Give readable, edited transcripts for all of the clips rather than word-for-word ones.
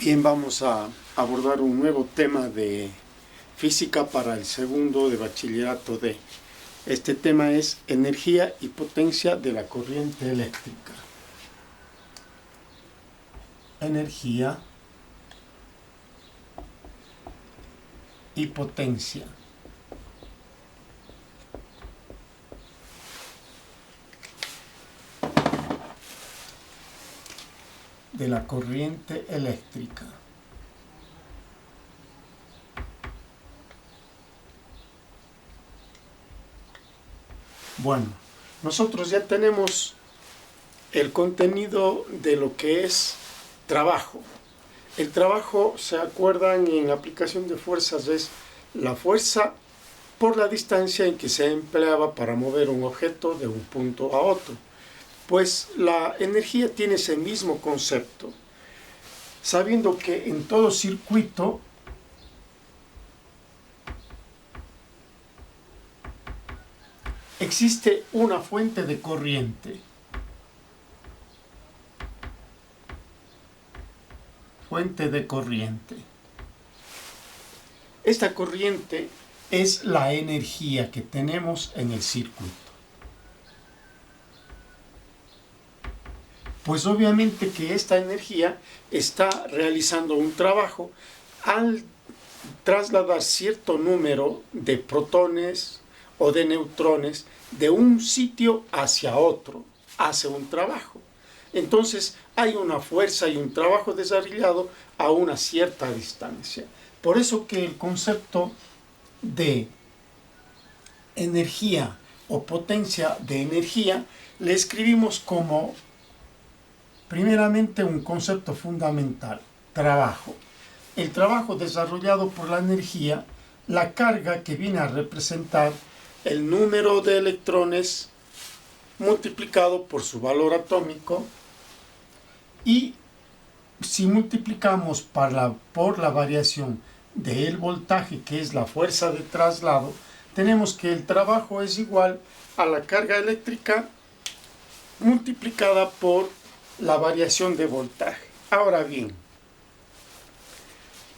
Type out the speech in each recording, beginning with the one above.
Bien, vamos a abordar un nuevo tema de física para el segundo de bachillerato D. Este tema es energía y potencia de la corriente eléctrica. Energía y potencia de la corriente eléctrica. Bueno, nosotros ya tenemos el contenido de lo que es trabajo. El trabajo, ¿se acuerdan? En la aplicación de fuerzas es la fuerza por la distancia en que se empleaba para mover un objeto de un punto a otro. Pues la energía tiene ese mismo concepto, sabiendo que en todo circuito existe una fuente de corriente. Fuente de corriente. Esta corriente es la energía que tenemos en el circuito. Pues obviamente que esta energía está realizando un trabajo al trasladar cierto número de protones o de neutrones de un sitio hacia otro. Hace un trabajo. Entonces hay una fuerza y un trabajo desarrollado a una cierta distancia. Por eso que el concepto de energía o potencia de energía le escribimos como primeramente un concepto fundamental, trabajo. El trabajo desarrollado por la energía, la carga que viene a representar el número de electrones multiplicado por su valor atómico, y si multiplicamos por la variación del voltaje, que es la fuerza de traslado, tenemos que el trabajo es igual a la carga eléctrica multiplicada por la variación de voltaje. Ahora bien,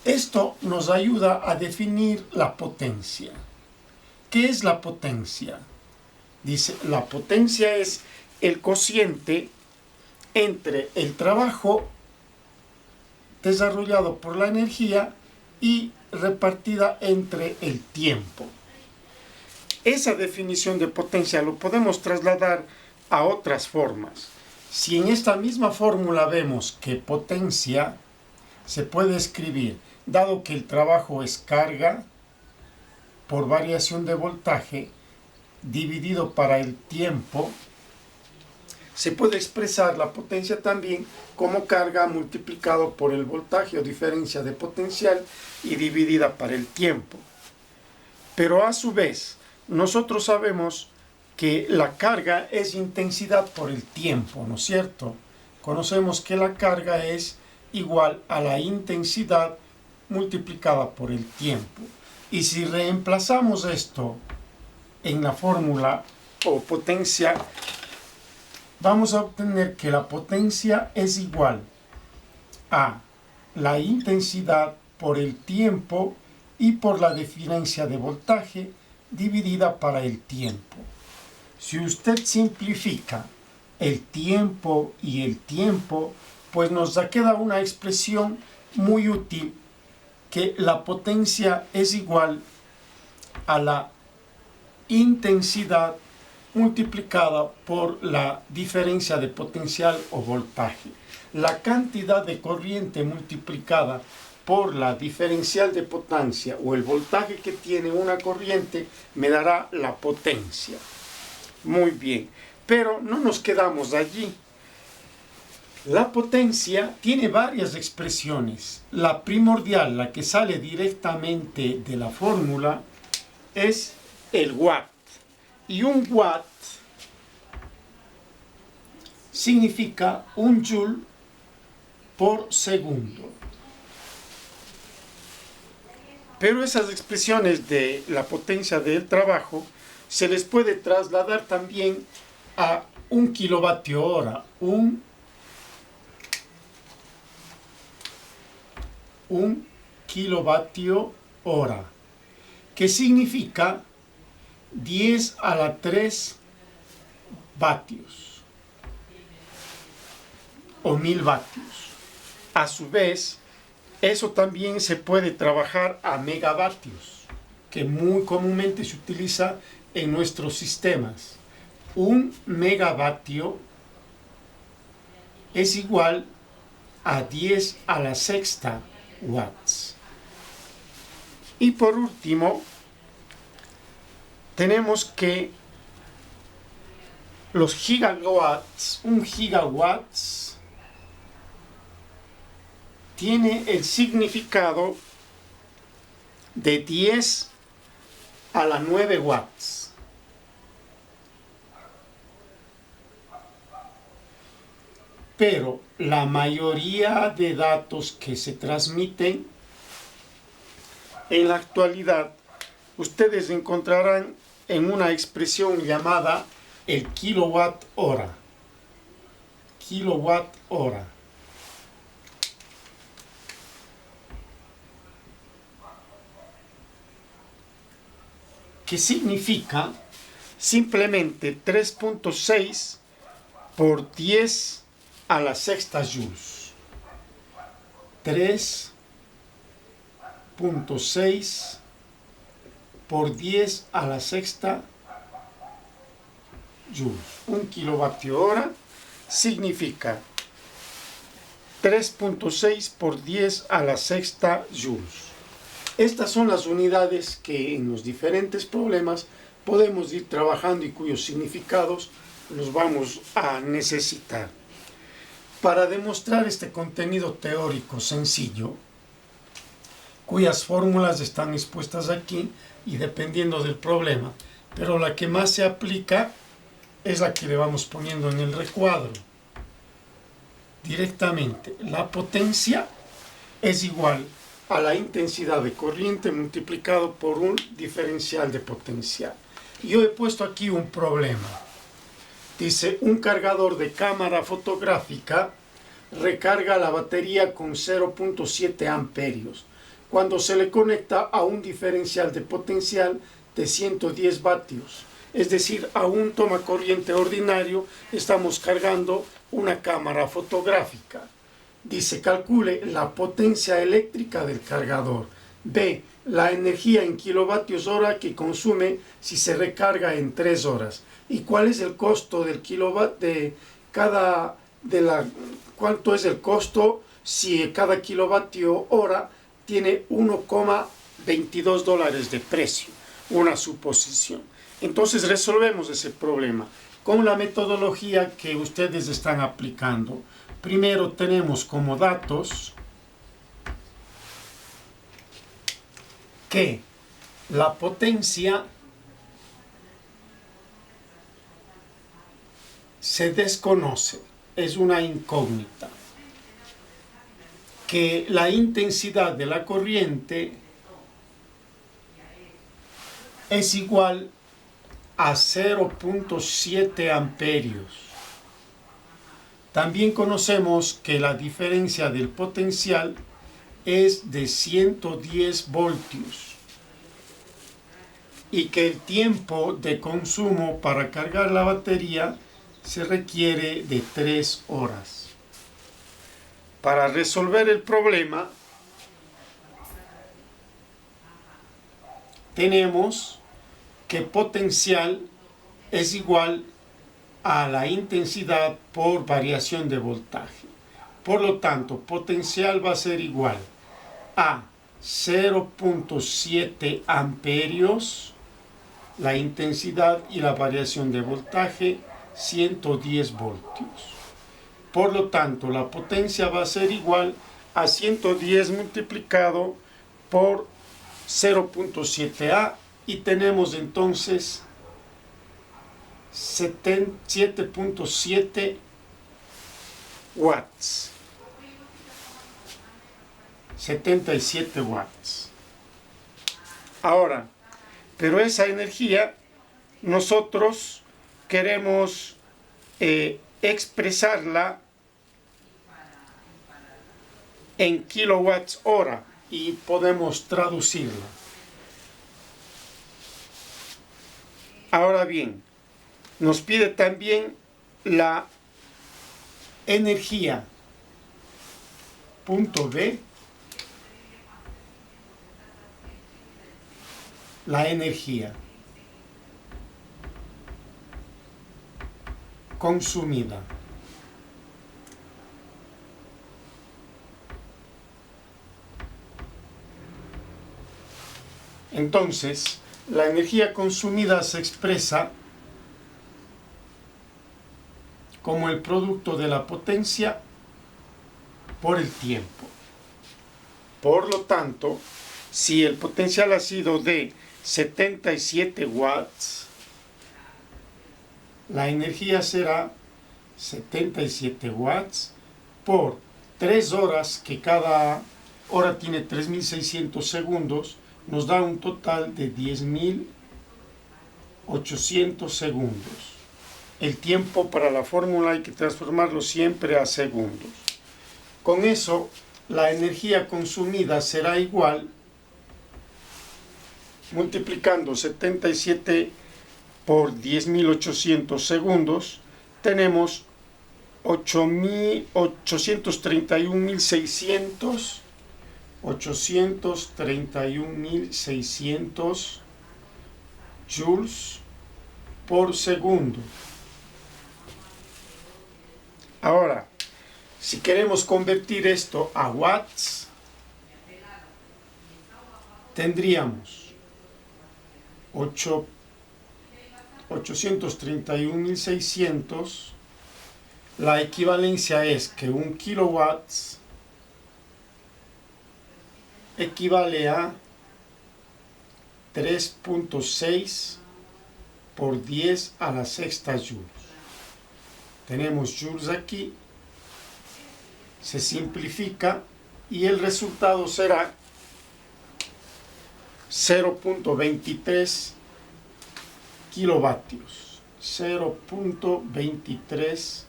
esto nos ayuda a definir la potencia. ¿Qué es la potencia? Dice, la potencia es el cociente entre el trabajo desarrollado por la energía y repartida entre el tiempo. Esa definición de potencia lo podemos trasladar a otras formas. Si en esta misma fórmula vemos que potencia se puede escribir, dado que el trabajo es carga por variación de voltaje dividido para el tiempo, se puede expresar la potencia también como carga multiplicado por el voltaje o diferencia de potencial y dividida para el tiempo. Pero a su vez, nosotros sabemos que la carga es intensidad por el tiempo, ¿no es cierto? Conocemos que la carga es igual a la intensidad multiplicada por el tiempo. Y si reemplazamos esto en la fórmula o potencia, vamos a obtener que la potencia es igual a la intensidad por el tiempo y por la diferencia de voltaje dividida para el tiempo. Si usted simplifica el tiempo y el tiempo, pues nos queda una expresión muy útil, que la potencia es igual a la intensidad multiplicada por la diferencia de potencial o voltaje. La cantidad de corriente multiplicada por la diferencial de potencia o el voltaje que tiene una corriente me dará la potencia. Muy bien, pero no nos quedamos allí. La potencia tiene varias expresiones. La primordial, la que sale directamente de la fórmula, es el watt. Y un watt significa un joule por segundo. Pero esas expresiones de la potencia del trabajo se les puede trasladar también a un kilovatio hora, un 1 kilovatio hora, que significa 10 a la 3 vatios o 1000 vatios. A su vez, eso también se puede trabajar a megavatios, que muy comúnmente se utiliza en nuestros sistemas. 1 megavatio es igual a 10 a la sexta watts. Y por último, tenemos que los gigawatts, 1 gigawatts, tiene el significado de 10 a la 9 watts. Pero la mayoría de datos que se transmiten en la actualidad, ustedes encontrarán en una expresión llamada el kilowatt hora. Kilowatt hora. Que significa simplemente 3.6 por 10 a la sexta joules. 3.6 por 10 a la sexta joules. 1 kilovatio hora significa 3.6 por 10 a la sexta joules. Estas son las unidades que en los diferentes problemas podemos ir trabajando y cuyos significados los vamos a necesitar. Para demostrar este contenido teórico sencillo, cuyas fórmulas están expuestas aquí y dependiendo del problema, pero la que más se aplica es la que le vamos poniendo en el recuadro. Directamente, la potencia es igual a la intensidad de corriente multiplicado por un diferencial de potencial. Yo he puesto aquí un problema. Dice, un cargador de cámara fotográfica recarga la batería con 0.7 amperios cuando se le conecta a un diferencial de potencial de 110 vatios. Es decir, a un tomacorriente ordinario estamos cargando una cámara fotográfica. Dice, calcule la potencia eléctrica del cargador. B, la energía en kilovatios hora que consume si se recarga en 3 horas. ¿Y cuál es el costo del kilovatio cuánto es el costo si cada kilovatio hora tiene 1,22 dólares de precio? Una suposición. Entonces resolvemos ese problema con la metodología que ustedes están aplicando. Primero tenemos como datos que la potencia se desconoce, es una incógnita. Que la intensidad de la corriente es igual a 0.7 amperios. También conocemos que la diferencia del potencial es de 110 voltios y que el tiempo de consumo para cargar la batería se requiere de 3 horas. Para resolver el problema, tenemos que potencial es igual a la intensidad por variación de voltaje. Por lo tanto, potencial va a ser igual a 0.7 amperios, la intensidad y la variación de voltaje, 110 voltios. Por lo tanto, la potencia va a ser igual a 110 multiplicado por 0.7A y tenemos entonces 7.7 watts. 77 watts. Ahora, pero esa energía nosotros queremos expresarla en kilowatts hora y podemos traducirla. Ahora bien, nos pide también la energía, punto B, la energía consumida. Entonces, la energía consumida se expresa como el producto de la potencia por el tiempo. Por lo tanto, si el potencial ha sido de 77 watts, la energía será 77 watts por 3 horas, que cada hora tiene 3600 segundos, nos da un total de 10.800 segundos. El tiempo para la fórmula hay que transformarlo siempre a segundos. Con eso, la energía consumida será igual, multiplicando 77 por 10.800 segundos, tenemos 831.600 joules por segundo. Ahora, si queremos convertir esto a watts, tendríamos 831.600. La equivalencia es que 1 kilowatts equivale a 3.6 por 10 a la sexta joules. Tenemos joules aquí, se simplifica y el resultado será 0.23 kilovatios, 0.23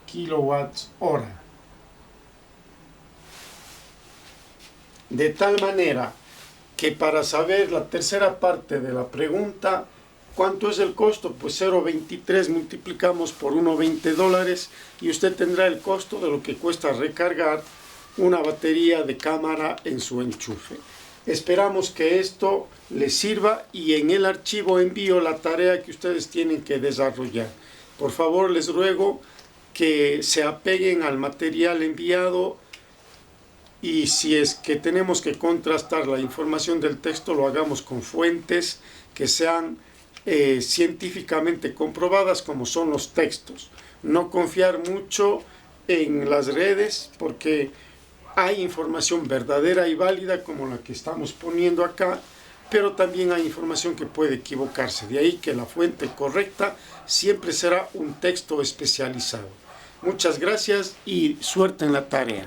kilowatts hora. De tal manera que para saber la tercera parte de la pregunta, ¿cuánto es el costo? Pues 0.23 multiplicamos por $1.20 y usted tendrá el costo de lo que cuesta recargar una batería de cámara en su enchufe. Esperamos que esto les sirva y en el archivo envío la tarea que ustedes tienen que desarrollar. Por favor, les ruego que se apeguen al material enviado y si es que tenemos que contrastar la información del texto, lo hagamos con fuentes que sean científicamente comprobadas, como son los textos. No confiar mucho en las redes, porque hay información verdadera y válida como la que estamos poniendo acá, pero también hay información que puede equivocarse. De ahí que la fuente correcta siempre será un texto especializado. Muchas gracias y suerte en la tarea.